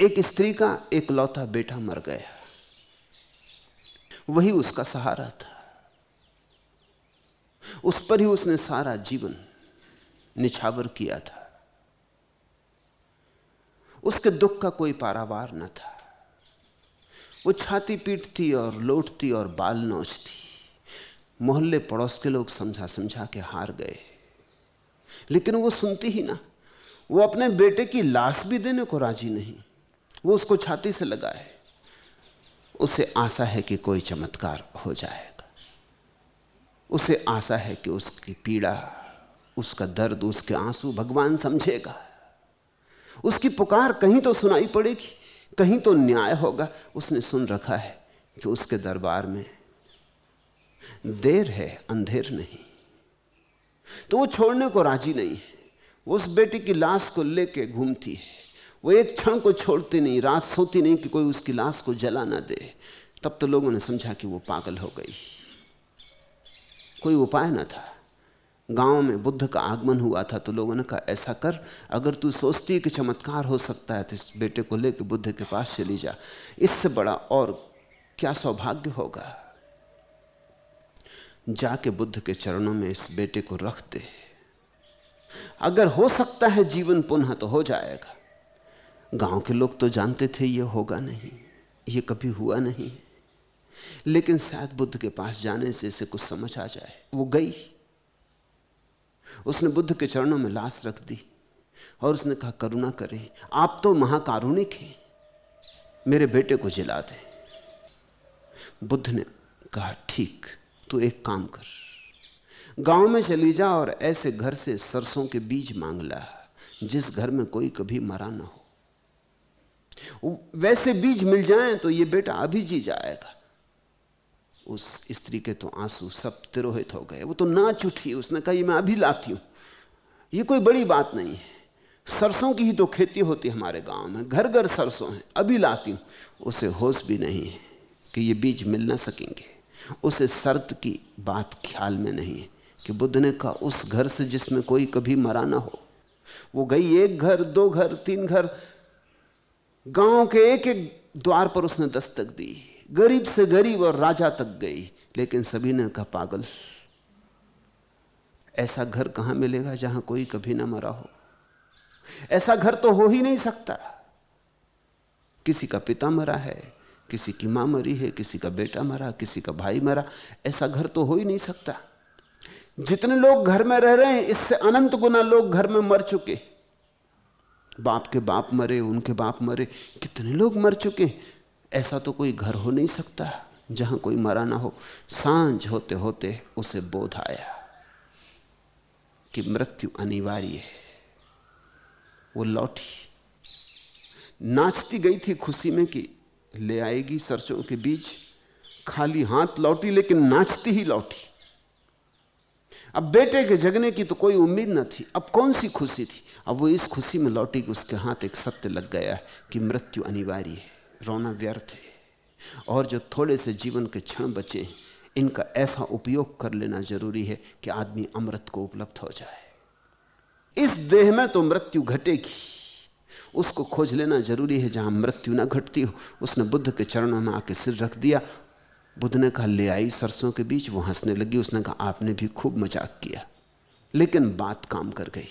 एक स्त्री का एकलौता बेटा मर गया, वही उसका सहारा था। उस पर ही उसने सारा जीवन निछावर किया था। उसके दुख का कोई पारावार न था। वो छाती पीटती और लौटती और बाल नोचती। मोहल्ले पड़ोस के लोग समझा समझा के हार गए, लेकिन वो सुनती ही ना। वो अपने बेटे की लाश भी देने को राजी नहीं। वो उसको छाती से लगाए। उसे आशा है कि कोई चमत्कार हो जाएगा। उसे आशा है कि उसकी पीड़ा, उसका दर्द, उसके आंसू भगवान समझेगा। उसकी पुकार कहीं तो सुनाई पड़ेगी, कहीं तो न्याय होगा। उसने सुन रखा है कि उसके दरबार में देर है, अंधेर नहीं। तो वो छोड़ने को राजी नहीं है। वो उस बेटे की लाश को लेके घूमती है। वो एक क्षण को छोड़ती नहीं, रात सोती नहीं कि कोई उसकी लाश को जला ना दे। तब तो लोगों ने समझा कि वो पागल हो गई। कोई उपाय न था। गांव में बुद्ध का आगमन हुआ था तो लोगों ने कहा, ऐसा कर, अगर तू सोचती है कि चमत्कार हो सकता है तो इस बेटे को लेकर बुद्ध के पास चली जा। इससे बड़ा और क्या सौभाग्य होगा। जाके बुद्ध के चरणों में इस बेटे को रख दे। अगर हो सकता है जीवन पुनः तो हो जाएगा। गांव के लोग तो जानते थे ये होगा नहीं, ये कभी हुआ नहीं, लेकिन शायद बुद्ध के पास जाने से इसे कुछ समझ आ जाए। वो गई। उसने बुद्ध के चरणों में लाश रख दी और उसने कहा, करुणा करें, आप तो महाकारुणिक हैं, मेरे बेटे को जिला दें। बुद्ध ने कहा, ठीक, तू एक काम कर, गांव में चली जा और ऐसे घर से सरसों के बीज मांग ला जिस घर में कोई कभी मरा ना हो। वैसे बीज मिल जाएं तो ये बेटा अभी जी जाएगा। उस स्त्री के तो आंसू सब तिरोहित हो गए। वो तो नाच उठी। उसने कहा, ये मैं अभी लाती हूं, ये कोई बड़ी बात नहीं है। सरसों की ही तो खेती होती हमारे गांव में, घर घर सरसों है, अभी लाती हूं। उसे होश भी नहीं है कि ये बीज मिल ना सकेंगे। उसे शर्त की बात ख्याल में नहीं है कि बुद्ध ने कहा उस घर से जिसमें कोई कभी मरा ना हो। वो गई, एक घर, दो घर, तीन घर, गांव के एक एक द्वार पर उसने दस्तक दी। गरीब से गरीब और राजा तक गई, लेकिन सभी ने कहा, पागल, ऐसा घर कहां मिलेगा जहां कोई कभी ना मरा हो। ऐसा घर तो हो ही नहीं सकता। किसी का पिता मरा है, किसी की मां मरी है, किसी का बेटा मरा, किसी का भाई मरा। ऐसा घर तो हो ही नहीं सकता। जितने लोग घर में रह रहे हैं, इससे अनंत गुना लोग घर में मर चुके। बाप के बाप मरे, उनके बाप मरे, कितने लोग मर चुके। ऐसा तो कोई घर हो नहीं सकता जहां कोई मरा ना हो। सांझ होते होते उसे बोध आया कि मृत्यु अनिवार्य है। वो लौटी, नाचती गई थी खुशी में कि ले आएगी सरसों के बीज। खाली हाथ लौटी, लेकिन नाचती ही लौटी। अब बेटे के जगने की तो कोई उम्मीद न थी। अब कौन सी खुशी थी। अब वो इस खुशी में लौटी कि उसके हाथ एक सत्य लग गया कि मृत्यु अनिवार्य है, रोना व्यर्थ है, और जो थोड़े से जीवन के क्षण बचे इनका ऐसा उपयोग कर लेना जरूरी है कि आदमी अमृत को उपलब्ध हो जाए। इस देह में तो मृत्यु घटेगी, उसको खोज लेना जरूरी है जहां मृत्यु ना घटती हो। उसने बुद्ध के चरणों में आके सिर रख दिया। बुद्ध ने कहा, ले आई सरसों के बीच। वो हंसने लगी। उसने कहा, आपने भी खूब मजाक किया, लेकिन बात काम कर गई।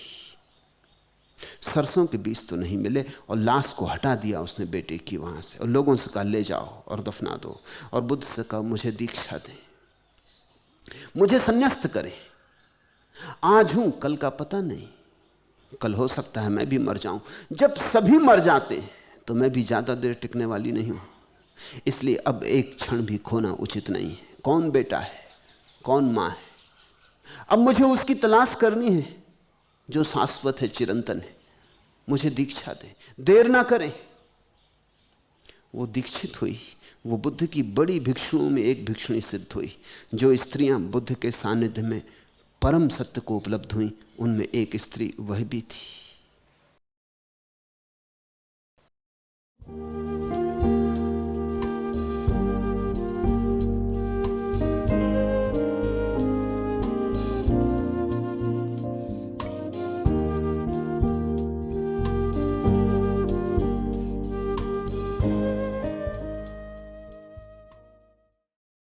सरसों के बीज तो नहीं मिले और लाश को हटा दिया उसने बेटे की वहां से, और लोगों से कहा, ले जाओ और दफना दो। और बुद्ध से कहा, मुझे दीक्षा दें, मुझे संन्यास्त करें। आज हूं, कल का पता नहीं, कल हो सकता है मैं भी मर जाऊं। जब सभी मर जाते हैं तो मैं भी ज्यादा देर टिकने वाली नहीं हूं। इसलिए अब एक क्षण भी खोना उचित नहीं है। कौन बेटा है, कौन मां है, अब मुझे उसकी तलाश करनी है जो शाश्वत है, चिरंतन है। मुझे दीक्षा दे, देर ना करें। वो दीक्षित हुई। वो बुद्ध की बड़ी भिक्षुओं में एक भिक्षुणी सिद्ध हुई। जो स्त्रियां बुद्ध के सानिध्य में परम सत्य को उपलब्ध हुई, उनमें एक स्त्री वह भी थी।